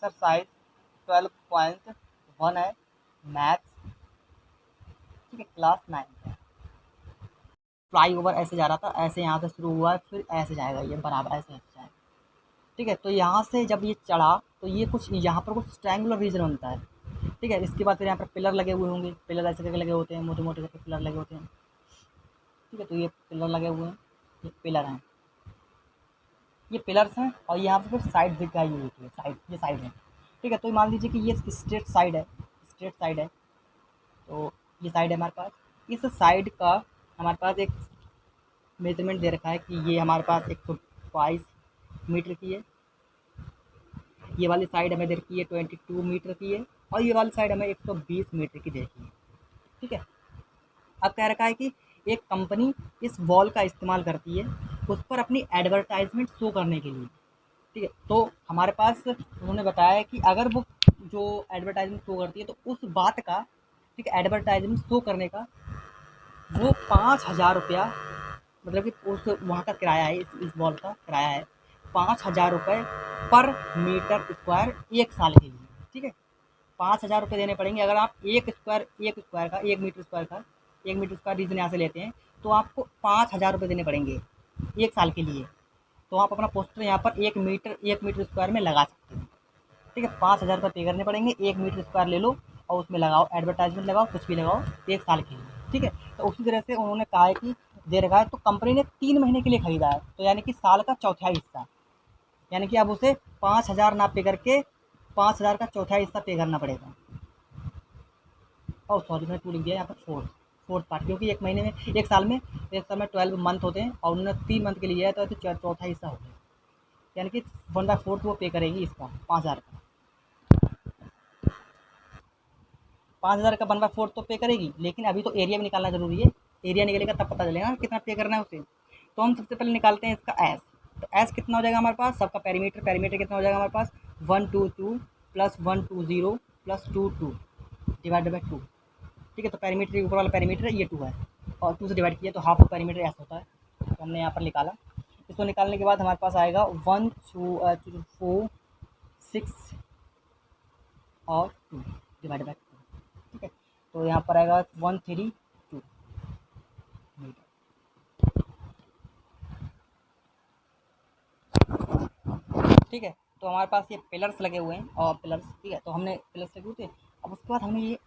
Exercise 12.1 है, maths, ठीक है, क्लास 9 है। फ्लाई ओवर ऐसे जा रहा था, ऐसे यहाँ से शुरू हुआ है, फिर ऐसे जाएगा, ये बराबर ऐसे ऐसे जाएगा, ठीक है। तो यहाँ से जब ये चढ़ा तो ये कुछ यहाँ पर कुछ ट्रायंगुलर रीजन बनता है, ठीक है। इसके बाद फिर यहाँ पर पिलर लगे हुए होंगे, पिलर ऐसे करके लगे होते हैं, मोटे मोटे करके पिलर लगे होते हैं, ठीक है। तो ये पिलर लगे हुए हैं, ये पिलर हैं, ये पिलर्स हैं, और यहाँ पे फिर साइड दिखाई हुई होती है, साइड, ये साइड है, ठीक है। तो मान लीजिए कि ये स्ट्रेट साइड है, स्ट्रेट साइड है, तो ये साइड है हमारे पास। इस साइड का हमारे पास एक मेजरमेंट दे रखा है कि ये हमारे पास 122 मीटर की है, ये वाली साइड हमें दे रखी है 22 मीटर की है, और ये वाली साइड हमें 120 मीटर की दे रखी है, ठीक है। अब कह रखा है कि एक कंपनी इस वॉल का इस्तेमाल करती है उस पर अपनी एडवर्टाइजमेंट शो करने के लिए, ठीक है। तो हमारे पास उन्होंने बताया है कि अगर वो जो एडवर्टाइजमेंट शो करती है तो उस बात का, ठीक है, एडवर्टाइजमेंट शो करने का वो 5,000 रुपया, मतलब कि उस वहाँ का किराया है, इस वॉल का किराया है 5,000 रुपये पर मीटर स्क्वायर 1 साल के लिए, ठीक है। 5,000 रुपये देने पड़ेंगे अगर आप एक मीटर स्क्वायर रीजन यहाँ से लेते हैं, तो आपको 5,000 रुपये देने पड़ेंगे 1 साल के लिए। तो आप अपना पोस्टर यहाँ पर 1 मीटर स्क्वायर में लगा सकते हैं, ठीक है। 5,000 रुपये पे करने पड़ेंगे, 1 मीटर स्क्वायर ले लो और उसमें लगाओ, एडवर्टाइजमेंट लगाओ, कुछ भी लगाओ 1 साल के लिए, ठीक है। तो उसी तरह से उन्होंने कहा है कि दे रखा है, तो कंपनी ने 3 महीने के लिए खरीदा है, तो यानी कि साल का चौथाई हिस्सा, यानी कि अब उसे 5,000 ना पे करके 5,000 का चौथाई हिस्सा पे करना पड़ेगा। और सॉरी, मैंने टू लिख दिया यहाँ पर, फोर्थ पार्ट, क्योंकि 1 महीने में, 1 साल में 12 मंथ होते हैं और उन्होंने 3 मंथ के लिए है, तो चौथा हिस्सा हो गया, यानी कि 1/4 वो पे करेगी इसका 5,000 का। 5,000 का 1/4 तो पे करेगी, लेकिन अभी तो एरिया भी निकालना ज़रूरी है, एरिया निकलेगा तब पता चलेगा कितना पे करना है उसे। तो हम सबसे पहले निकालते हैं इसका एस, तो एस कितना हो जाएगा हमारे पास, सबका पेरीमीटर कितना हो जाएगा हमारे पास, 122 प्लस 120 प्लस 22 डिवाइडेड बाई 2, ठीक है। तो पेरीमीटर ऊपर वाला पेरीमीटर है, ये 2 है, और 2 से डिवाइड किया तो हाफ पेरीमीटर एस होता है, तो हमने यहाँ पर निकाला। इसको निकालने के बाद हमारे पास आएगा 1 2 4 6 और 2 डिवाइडेड बाई 2, ठीक है। तो यहाँ पर आएगा 132 मीटर, ठीक है। तो हमारे पास ये पिलर्स लगे हुए हैं, और पिलर्स, ठीक है, तो हमने पिलर्स लगे हुए थे। अब उसके बाद हमने ये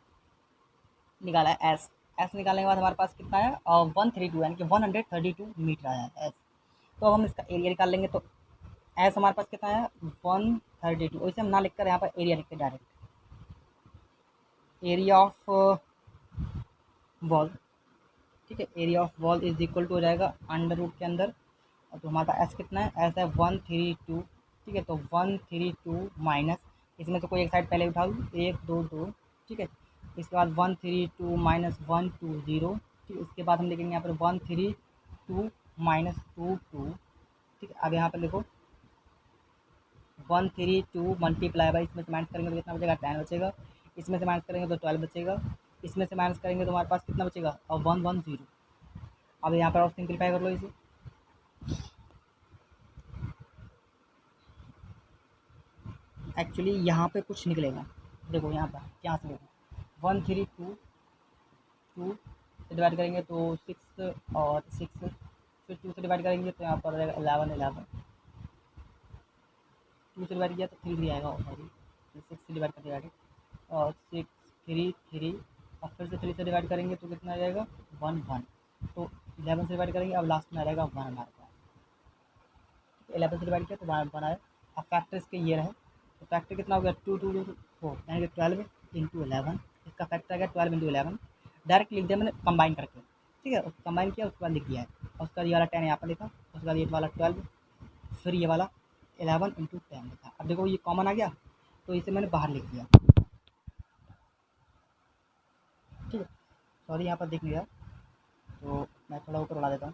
निकाला है एस, एस निकालने के बाद हमारे पास कितना है, 132, यानी कि 132 मीटर आया है एस। तो अब हम इसका एरिया निकाल लेंगे, तो एस हमारे पास कितना है 132, वैसे हम ना लिख कर यहाँ पर एरिया लिखते डायरेक्ट, एरिया ऑफ वॉल, ठीक है। Area of wall is equal to हो जाएगा अंडर रूट के अंदर, और तो हमारा एस कितना है, एस है 132, ठीक है। तो 132 माइनस, इसमें से कोई एक साइड पहले उठा लूँ, 1 2 2, ठीक है। इसके बाद 132 माइनस 120, ठीक है। उसके बाद हम लिखेंगे यहाँ पर 132 माइनस 22, ठीक है। अब यहाँ पर देखो 132 मल्टीप्लाई बाई, इसमें से माइनस करेंगे तो कितना बचेगा, 10 बचेगा, इसमें से माइनस करेंगे तो 12 बचेगा, इसमें से माइनस करेंगे तो हमारे पास कितना बचेगा, और 110। अब यहाँ पर और सिंप्लीफाई कर लो इसे, एक्चुअली यहाँ पे कुछ निकलेगा, देखो यहाँ पर यहाँ से देखो 132 2 से डिवाइड करेंगे तो 6 और 6, फिर 2 से डिवाइड करेंगे तो यहाँ पर रहेगा 11 2 से डिवाइड किया तो 3 आएगा, और सॉरी 6 से डिवाइड कर दिया, और 6 3 3, और फिर से 3 से डिवाइड करेंगे तो कितना आ जाएगा 1 1, तो 11 से डिवाइड करेंगे, अब लास्ट में आ जाएगा 1 हमारे पास, 11 से डिवाइड किया तो 1 आया। अब फैक्टर इसके ये रहे, तो फैक्टर कितना हो गया 2 2 2 4, यानी कि 12 इंटू 11, इसका फैक्टर आ गया 12 इंटू 11, डायरेक्ट लिख दिया मैंने कंबाइन करके, ठीक है। कंबाइन किया, उसके बाद लिख दिया है, और उसका ये वाला 10 यहाँ पर लिखा, उसके बाद ये वाला 12, फिर ये वाला 11 इंटू 10 लिखा। अब देखो ये कॉमन आ गया, तो इसे मैंने बाहर लिख दिया, ठीक है। सॉरी यहाँ पर दिख नहीं रहा, तो मैं थोड़ा ऊपर उड़ा देता हूँ।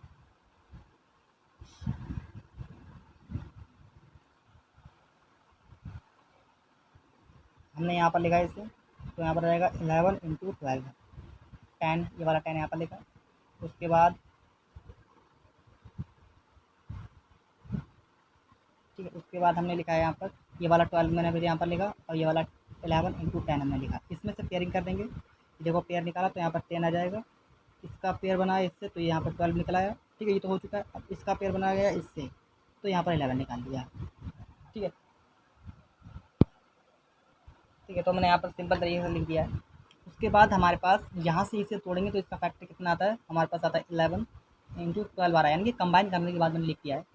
हमने यहाँ पर लिखा है इसे, तो यहाँ पर रहेगा 11 इंटू 12, 10, ये वाला 10 यहाँ पर लिखा, उसके बाद ठीक है, उसके बाद हमने लिखा है यहाँ पर ये वाला 12 मैंने फिर यहाँ पर लिखा, और ये वाला 11 इंटू 10 हमने लिखा। इसमें से पेयरिंग कर देंगे, देखो पेयर निकाला तो यहाँ पर 10 आ जाएगा, इसका पेयर बनाया इससे तो यहाँ पर 12 निकला आया, ठीक है, ये तो हो चुका है। अब इसका पेयर बनाया गया इससे, तो यहाँ पर 11 निकाल दिया, ठीक है। ठीक है, तो मैंने यहाँ पर सिंपल तरीके से लिख दिया है। उसके बाद हमारे पास यहाँ से इसे तोड़ेंगे तो इसका फैक्टर कितना आता है, हमारे पास आता है 11 इंटू 12 आ रहा है, यानी कि कंबाइन करने के बाद मैंने लिख दिया है।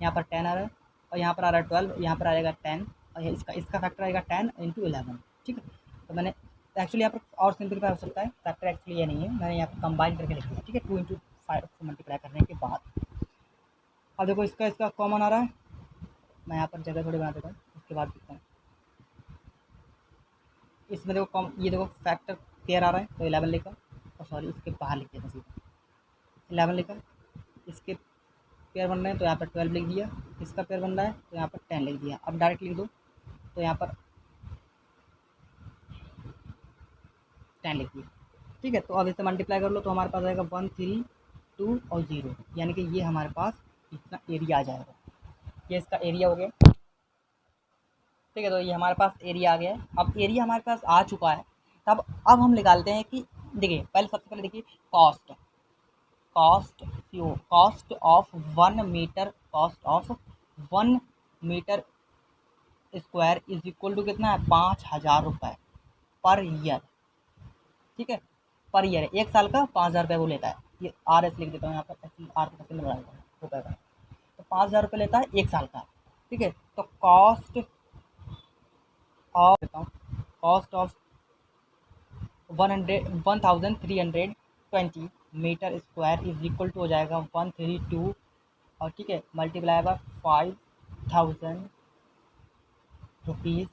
यहाँ पर 10 आ रहा है, और यहाँ पर आ रहा है 12, यहाँ पर आ जाएगा 10, और इसका फैक्टर आएगा 10 इंटू 11, ठीक है। तो मैंने एक्चुअली यहाँ पर और सिंपलीफाई हो सकता है, फैक्टर एक्चुअली ये नहीं है, मैंने यहाँ पर कंबाइन करके लिख दिया, ठीक है, 2 इंटू 5 को मल्टीप्लाई करने के बाद। अब देखो इसका कॉमन आ रहा है, मैं यहाँ पर जगह थोड़ी बना देता हूँ, उसके बाद लिखता हूँ। इसमें देखो ये देखो फैक्टर पेयर आ रहा है, तो 11 लिखा, और सॉरी इसके बाहर लिख दिया सीधा 11 लिखा। इसके पेयर बन रहे हैं तो यहाँ पर 12 लिख दिया, इसका पेयर बन रहा है तो यहाँ पर 10 लिख दिया। अब डायरेक्ट लिख दो तो यहाँ पर 10 लिख दिया, ठीक है। तो अब इसे मल्टीप्लाई कर लो तो हमारे पास आएगा 1 3 2 और 0, यानी कि ये हमारे पास इतना एरिया आ जाएगा। ये इसका एरिया हो गया, ठीक है। तो ये हमारे पास एरिया आ गया है। अब एरिया हमारे पास आ चुका है, तब अब हम निकालते हैं कि देखिए सबसे पहले देखिए cost of 1 metre, cost of 1 metre square is equal to कितना है, 5,000 रुपये पर ईयर, ठीक है, पर ईयर है। एक साल का 5,000 रुपये वो लेता है, ये आर एस लिख देता हूँ यहाँ पर, आर का सिंबल लगा देता हूँ रुपये का। तो 5,000 रुपये लेता है एक साल का, ठीक है। तो cost of 1,320 metre square is equal to हो जाएगा 132, और ठीक है, multiply by 5,000 rupees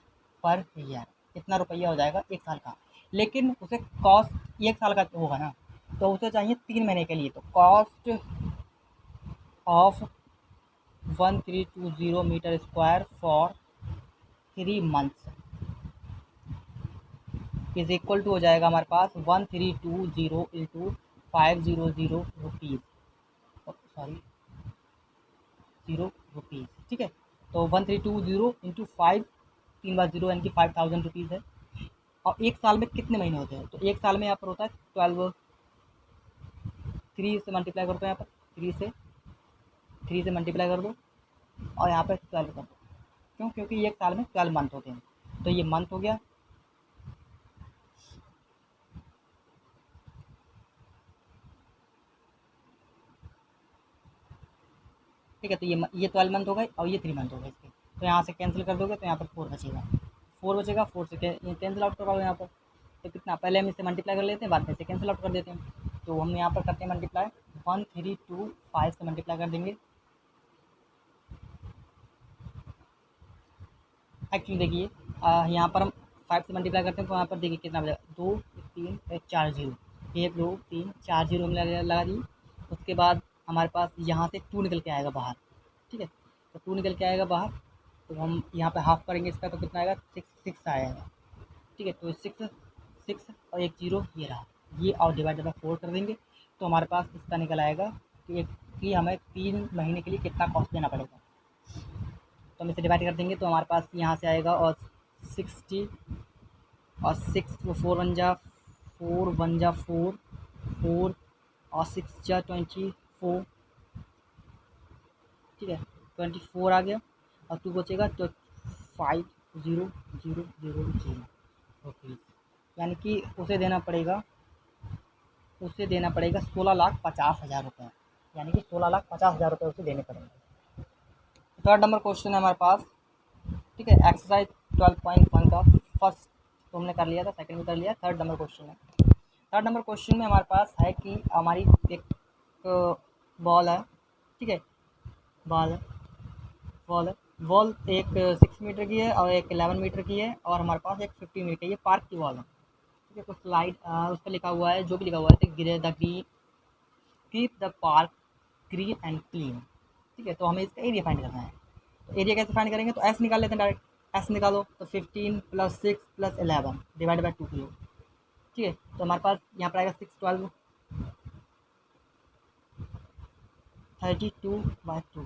per year, इतना रुपया हो जाएगा एक साल का। लेकिन उसे कॉस्ट एक साल का होगा ना, तो उसे चाहिए 3 महीने के लिए। तो cost of 1,320 metre square for 3 months is equal to हो जाएगा हमारे पास 1,320 इंटू 500 रुपीज़, सॉरी 0 रुपीज़, ठीक है। तो 1,320 इंटू 5, 3 बार 0 यानी कि 5,000 रुपीज़ है। और एक साल में कितने महीने होते हैं, तो एक साल में यहाँ पर होता है 12, 3 से मल्टीप्लाई करते हैं, यहाँ पर 3 से मल्टीप्लाई कर दो, और यहाँ पर 12 कर दो। क्यों, क्योंकि एक साल में 12 मंथ होते हैं, तो ये मंथ हो गया। ठीक है, तो ये 12 मंथ हो गए और ये 3 मंथ हो गए इसके। तो यहाँ से कैंसिल कर दोगे तो यहाँ पर 4 बचेगा, 4 से कैंसिल आउट करवाओ यहाँ पर। तो कितना, पहले हम इसे मल्टीप्लाई कर लेते हैं, बाद में इसे कैंसिल आउट कर देते हैं। तो हम यहाँ पर करते हैं मल्टीप्लाई, 1,325 से मल्टीप्लाई कर देंगे। एक्चुअली देखिए यहाँ पर हम 5 से मल्टीप्लाई करते हैं तो यहाँ पर देखिए कितना बचेगा, 2 3 4 0, 1 2 3 4 0 हम लगा दिए। उसके बाद हमारे पास यहाँ से 2 निकल के आएगा बाहर, ठीक है। तो 2 निकल के आएगा बाहर, तो हम यहाँ पे हाफ करेंगे इसका, तो कितना आएगा 6 आएगा, ठीक है। तो 6 और 1 0 ये रहा, ये और डिवाइडेड बाय 4 कर देंगे, तो हमारे पास इसका निकल आएगा कि हमें 3 महीने के लिए कितना कॉस्ट देना पड़ेगा। तो हम इसे डिवाइड कर देंगे तो हमारे पास यहाँ से आएगा, और 60 और 6 4 1 जा 4 1 जा 4 4 और 6 जा 24, ठीक है, 24 आ गया, और 2 बचेगा तो 5,000 रुपीज़, यानी कि उसे देना पड़ेगा 16,50,000 रुपये, यानी कि 16,50,000 रुपये उसे देने पड़ेंगे। थर्ड नंबर क्वेश्चन है हमारे पास, ठीक है, एक्सरसाइज 12.1 का फर्स्ट तो हमने कर लिया था, सेकंड भी कर लिया, थर्ड नंबर क्वेश्चन है। थर्ड नंबर क्वेश्चन में हमारे पास है कि हमारी एक बॉल है, ठीक है, बॉल एक 6 मीटर की है और एक 11 मीटर की है, और हमारे पास एक 50 मीटर, ये पार्क की बॉल है, ठीक है। तो स्लाइड उस पर लिखा हुआ है, जो भी लिखा हुआ है, keep the park green and clean, ठीक है। तो हमें इसका एरिया फाइंड करना है। तो एरिया कैसे फाइंड करेंगे, तो एस निकाल लेते हैं डायरेक्ट, एस निकालो तो 15 + 6 + 11 डिवाइड बाई 2 किलो, ठीक है। तो हमारे पास यहाँ पर आएगा 6 12 32/2,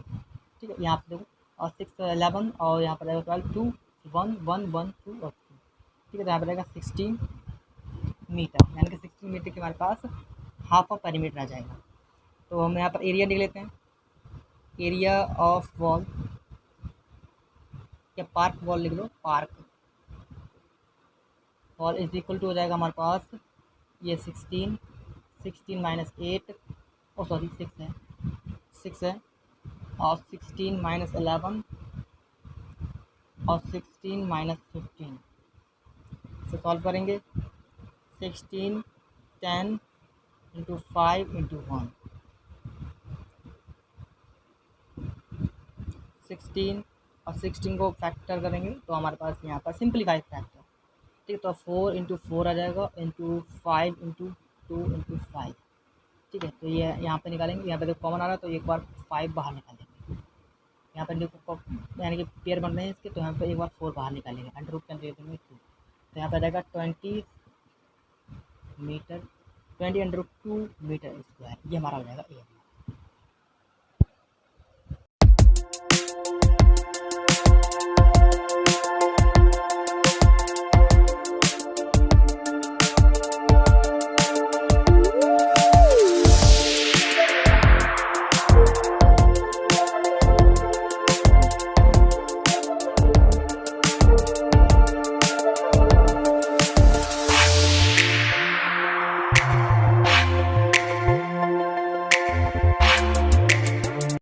ठीक है, यहाँ पर देखो, और 6 11 और यहाँ पर आएगा 12 2 1 1 1 2 और 2, ठीक है। तो यहाँ पर रहेगा 16 मीटर, यानी कि 16 मीटर के हमारे पास हाफ ऑफ पेरीमीटर आ जाएगा। तो हम यहाँ पर एरिया लिख लेते हैं, एरिया ऑफ वॉल या पार्क वॉल लिख लो, park wall is equal to हो जाएगा हमारे पास ये 16, 16 माइनस 8, ओ सॉरी 6 है, 6 है, और 16 माइनस 11 और 16 माइनस 15 से सॉल्व करेंगे। 16 10 इंटू 5 इंटू 1, 16 और 16 को फैक्टर करेंगे तो हमारे पास यहाँ पर सिंप्लीफाइड फैक्टर, ठीक है। तो 4 इंटू 4 आ जाएगा, इंटू 5 इंटू 2 इंटू 5, ठीक है। तो ये यहाँ पे निकालेंगे, यहाँ पे देखो कॉमन आ रहा है तो एक बार 5 बाहर निकालेंगे, यहाँ पर देखो यानी कि पेयर बन रहे हैं इसके, तो यहाँ पे एक बार 4 बाहर निकालेंगे, अंडर रूट कैंसिल कर देंगे 2, तो यहाँ पर रहेगा 20 metre, 20 under root 2 metre square, ये हमारा हो जाएगा एरिया।